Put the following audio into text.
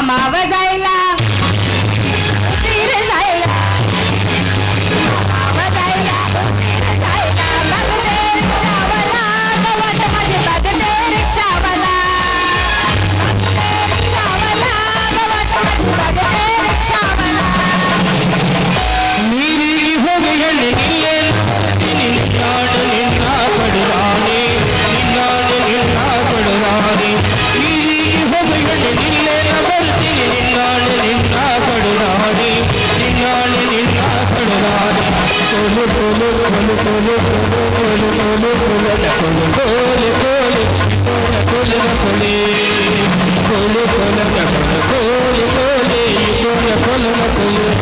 मामाव जायला उशीर जायला मामाव जायला उशीर जायला बघते रिक्षावाला गवत माझे बघते रिक्षावाला बघते रिक्षावाला गवत माझे बघते रिक्षावाला ನೀರಿ ಹೋಗಲಿ ನಿನ್ನಾಡು ನಿನ್ನ ಪಡುರಾಣಿ ನಿನ್ನಾಡು ನಿನ್ನ ಪಡುರಾಣಿ ನೀರಿ ಹೋಗಲಿ ನಿನ್ನೆಲ್ಲ ಬರ್ತೀನಿ ನಿನ್ನಾಡು ನಿನ್ನ ಪಡುರಾಣಿ ನಿನ್ನಾಡು ನಿನ್ನ ಪಡುರಾಣಿ ಸೋಲು ಸೋಲು ಸೋಲು ಸೋಲು ಸೋಲು ಸೋಲು ಸೋಲು ಸೋಲು ಕೋಲೆ ಕೋಲೆ ಕೋಲೆ ಕೋಲೆ ಕೋಲೆ ಕೋಲೆ ಕೋಲೆ ಕೋಲೆ ಕೋಲೆ ಕೋಲೆ ಕೋಲೆ